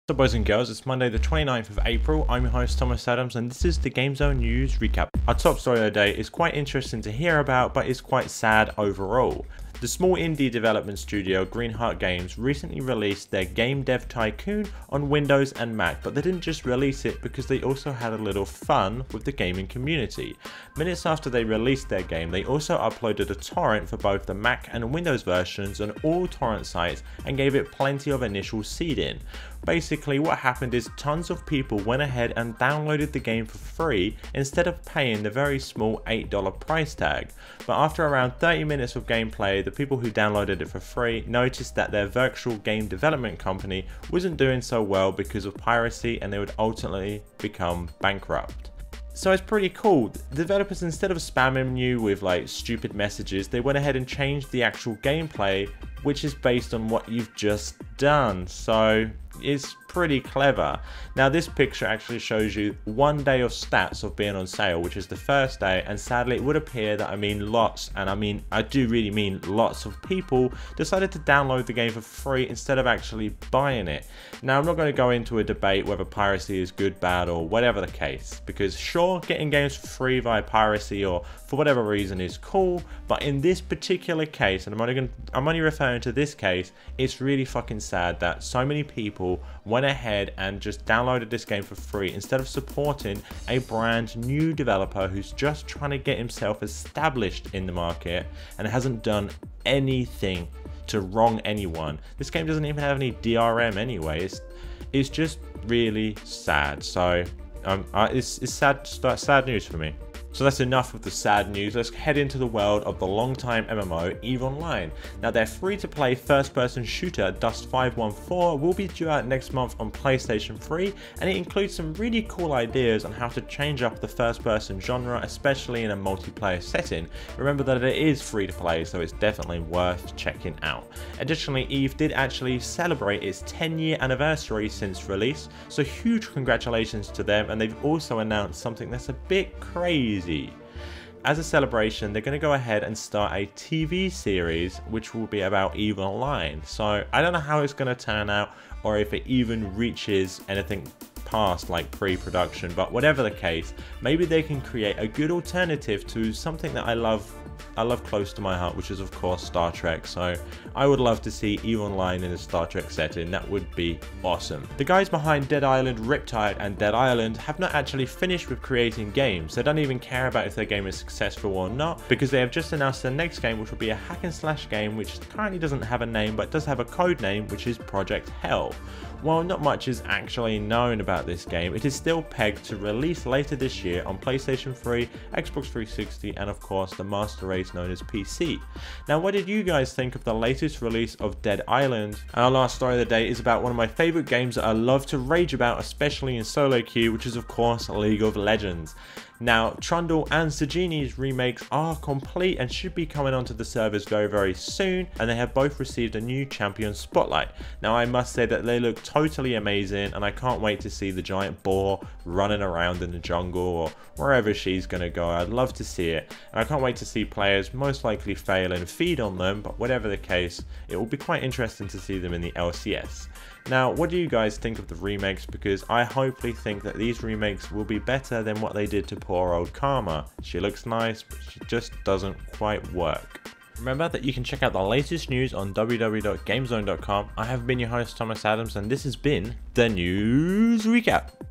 So boys and girls, it's Monday the 29th of April. I'm your host Thomas Adams and this is the Game Zone News Recap. Our top story of the day is quite interesting to hear about, but it's quite sad overall. The small indie development studio Greenheart Games recently released their Game Dev Tycoon on Windows and Mac, but they didn't just release it because they also had a little fun with the gaming community. Minutes after they released their game, they also uploaded a torrent for both the Mac and Windows versions on all torrent sites and gave it plenty of initial seeding. Basically what happened is tons of people went ahead and downloaded the game for free instead of paying the very small $8 price tag. But after around 30 minutes of gameplay, the people who downloaded it for free noticed that their virtual game development company wasn't doing so well because of piracy and they would ultimately become bankrupt. So it's pretty cool. The developers, instead of spamming you with like stupid messages, they went ahead and changed the actual gameplay, which is based on what you've just done. So it's pretty clever. Now this picture actually shows you 1 day of stats of being on sale, which is the first day, and sadly it would appear that lots, and I do really mean lots of people decided to download the game for free instead of actually buying it. Now I'm not going to go into a debate whether piracy is good, bad, or whatever the case, because sure, getting games for free via piracy or for whatever reason is cool, but in this particular case, and I'm only referring to this case, it's really fucking sad that so many people went ahead and just downloaded this game for free instead of supporting a brand new developer who's just trying to get himself established in the market and hasn't done anything to wrong anyone. This game doesn't even have any DRM anyway. It's just really sad. So it's sad news for me. So that's enough of the sad news. Let's head into the world of the long-time MMO EVE Online. Now their free-to-play first-person shooter Dust 514 will be due out next month on PlayStation 3, and it includes some really cool ideas on how to change up the first-person genre, especially in a multiplayer setting. Remember that it is free-to-play, so it's definitely worth checking out. Additionally, EVE did actually celebrate its 10-year anniversary since release, so huge congratulations to them, and they've also announced something that's a bit crazy. As a celebration, they're going to go ahead and start a TV series which will be about EVE Online. So I don't know how it's going to turn out or if it even reaches anything past like pre-production, but whatever the case, maybe they can create a good alternative to something that I love close to my heart, which is of course Star Trek. So I would love to see EVE Online in a Star Trek setting. That would be awesome. The guys behind Dead Island, Riptide and Dead Island have not actually finished with creating games. They don't even care about if their game is successful or not, because they have just announced their next game, which will be a hack and slash game which currently doesn't have a name but does have a code name, which is Project Hell. While not much is actually known about this game, it is still pegged to release later this year on PlayStation 3, Xbox 360 and of course the master race known as PC. Now what did you guys think of the latest release of Dead Island? Our last story of the day is about one of my favourite games that I love to rage about, especially in solo queue, which is of course League of Legends. Now, Trundle and Sagini's remakes are complete and should be coming onto the servers very soon, and they have both received a new champion spotlight. Now, I must say that they look totally amazing, and I can't wait to see the giant boar running around in the jungle or wherever she's going to go. I'd love to see it, and I can't wait to see players most likely fail and feed on them, but whatever the case, it will be quite interesting to see them in the LCS. Now, what do you guys think of the remakes? Because I hopefully think that these remakes will be better than what they did to poor old Karma. She looks nice, but she just doesn't quite work. Remember that you can check out the latest news on www.gamezone.com. I have been your host Thomas Adams, and this has been the News Recap.